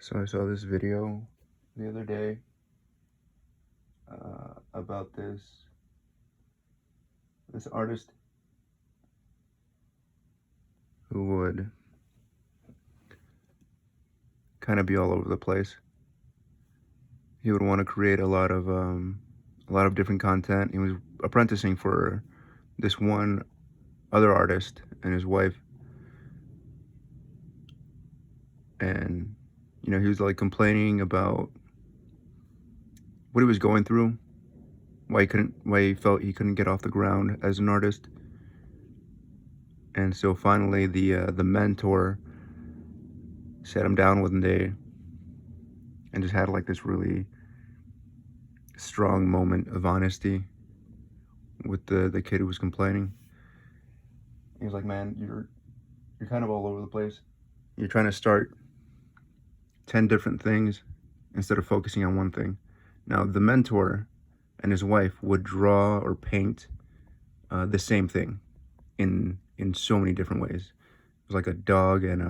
So I saw this video the other day about this artist who would kind of be all over the place. He would want to create a lot of different content. He was apprenticing for this one other artist and his wife, and he was like complaining about what he was going through, why he felt he couldn't get off the ground as an artist. And so finally the mentor sat him down one day and just had like this really strong moment of honesty with the kid who was complaining. He was like, "Man, you're kind of all over the place. You're trying to start 10 different things instead of focusing on one thing." Now, the mentor and his wife would draw or paint the same thing in so many different ways. It was like a dog and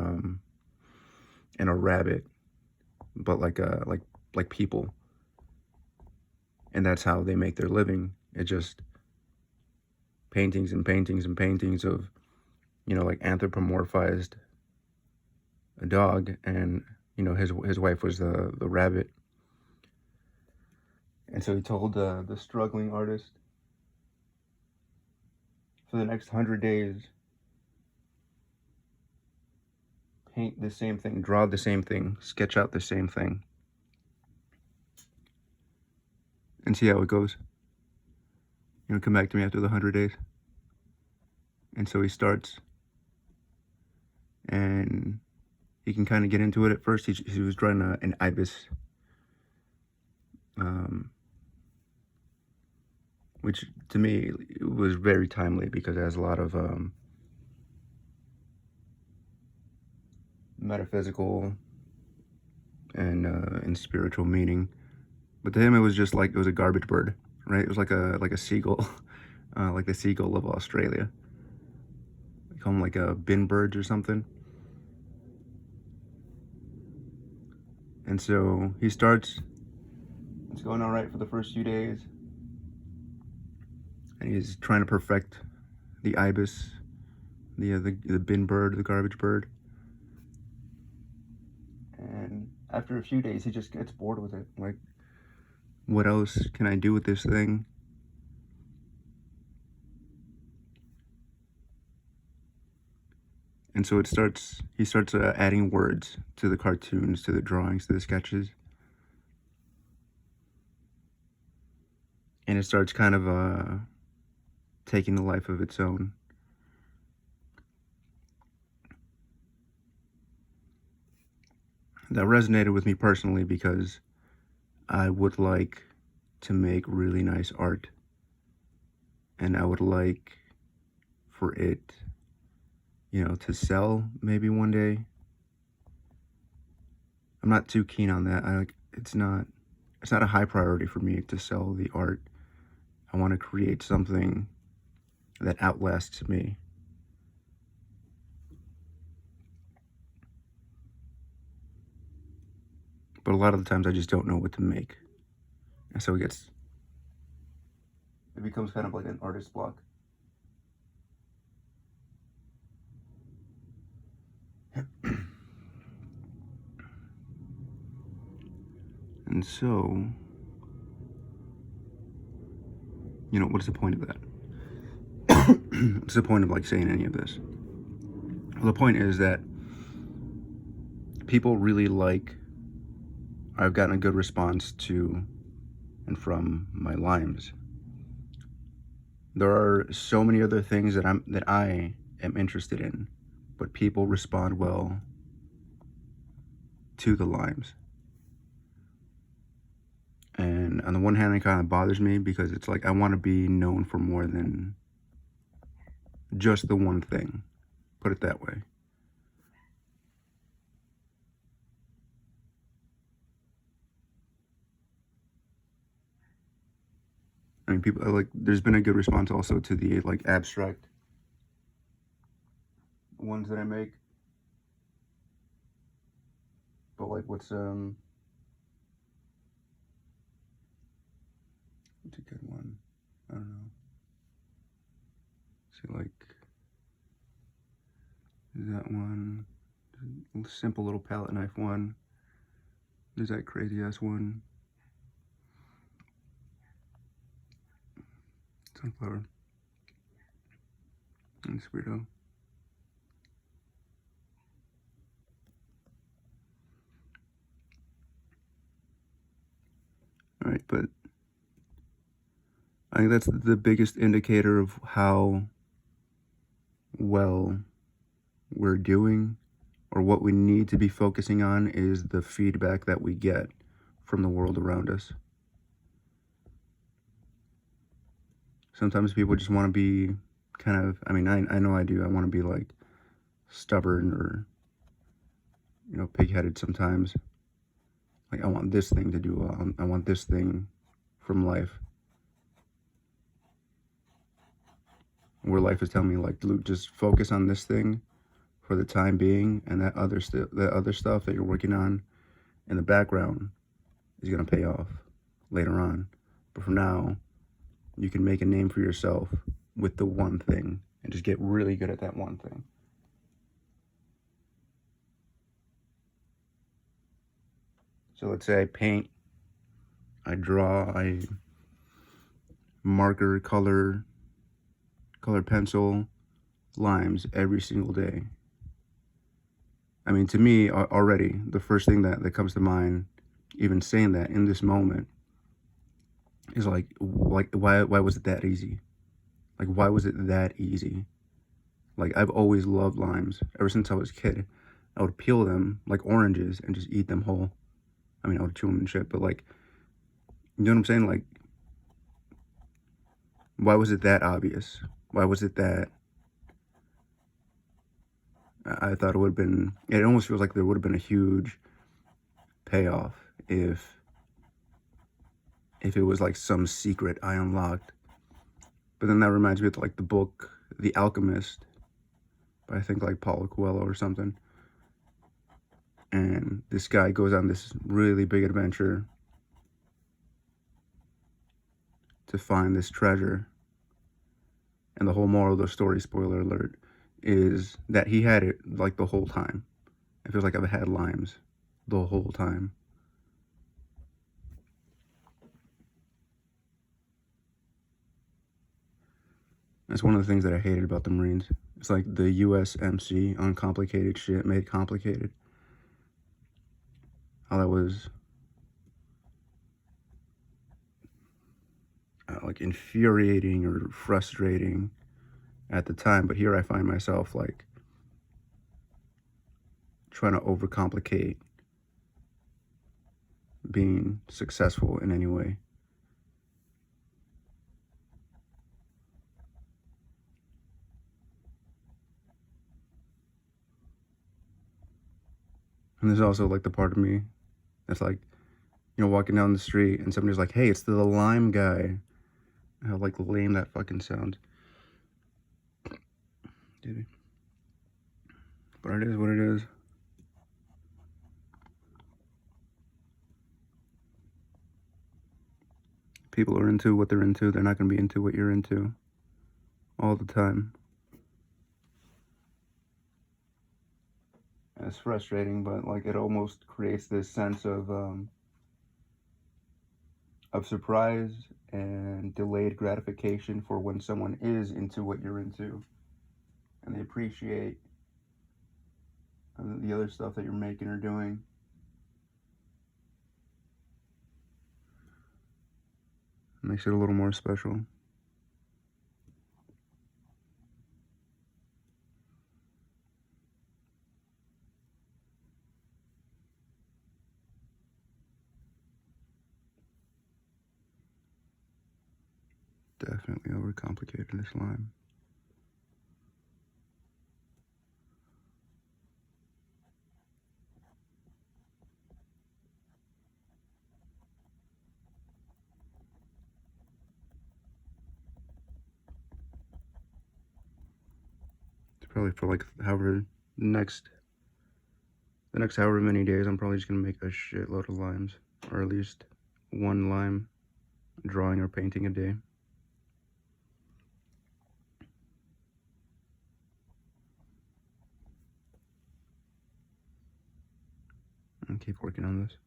a rabbit, but like people. And that's how they make their living. It just paintings and paintings and paintings of, like anthropomorphized a dog, and his wife was the rabbit. And so he told the struggling artist, for the next 100 days, paint the same thing, draw the same thing, sketch out the same thing, and see how it goes. Come back to me after the 100 days. And so he starts, and he can kind of get into it. At first, he was drawing an ibis, which to me was very timely because it has a lot of metaphysical and spiritual meaning. But to him, it was just like it was a garbage bird, right? It was like a seagull, like the seagull of Australia. They call them like bin birds or something. And so he starts. It's going all right for the first few days, and he's trying to perfect the ibis, the bin bird, the garbage bird. And after a few days, he just gets bored with it. Like, what else can I do with this thing? And so he starts adding words to the cartoons, to the drawings, to the sketches. And it starts kind of taking a life of its own. That resonated with me personally because I would like to make really nice art, and I would like for it, to sell maybe one day. I'm not too keen on that. It's not a high priority for me to sell the art. I want to create something that outlasts me. But a lot of the times I just don't know what to make. And so it becomes kind of like an artist block. And so, what's the point of that? What's the point of like saying any of this? Well, the point is that people really I've gotten a good response to and from my limes. There are so many other things that I am interested in, but people respond well to the limes. And on the one hand, it kind of bothers me because it's like I want to be known for more than just the one thing. Put it that way. I mean, people there's been a good response also to the abstract ones that I make. but like what's a good one? I don't know. See, like, that one, simple little palette knife one. There's that crazy ass one. Sunflower. And weirdo. Alright, but I think that's the biggest indicator of how well we're doing, or what we need to be focusing on, is the feedback that we get from the world around us. Sometimes people just want to be kind of, I mean, I know I do. I want to be like stubborn or, you know, pig-headed sometimes. Like, I want this thing to do well. I want this thing from life. Where life is telling me, like, Luke, just focus on this thing for the time being, and that other stuff that you're working on in the background is gonna pay off later on. But for now, you can make a name for yourself with the one thing and just get really good at that one thing. So let's say I paint, I draw, I marker, color pencil, limes every single day. I mean, to me, already, the first thing that comes to mind, even saying that in this moment, is like why was it that easy? Like, why was it that easy? Like, I've always loved limes. Ever since I was a kid, I would peel them like oranges and just eat them whole. I mean, I would chew them and shit, but like, you know what I'm saying? Like, why was it that obvious? Why was it that I thought it would have been, it almost feels like there would have been a huge payoff if it was like some secret I unlocked. But then that reminds me of like the book The Alchemist, by I think like Paulo Coelho or something. And this guy goes on this really big adventure to find this treasure. And the whole moral of the story, spoiler alert, is that he had it like the whole time. It feels like I've had limes the whole time. That's one of the things that I hated about the Marines. It's like the USMC, uncomplicated shit made complicated. How that was like infuriating or frustrating at the time, but here I find myself like trying to overcomplicate being successful in any way. And there's also like the part of me that's like, you know, walking down the street and somebody's like, hey, it's the lime guy. How like lame that fucking sounds. Dude. But it is what it is. People are into what they're into. They're not going to be into what you're into all the time. And it's frustrating, but like it almost creates this sense of surprise and delayed gratification for when someone is into what you're into, and they appreciate the other stuff that you're making or doing. It makes it a little more special. Definitely overcomplicated this lime. It's probably for like however next the next however many days, I'm probably just going to make a shitload of limes, or at least one lime drawing or painting a day. And keep working on this.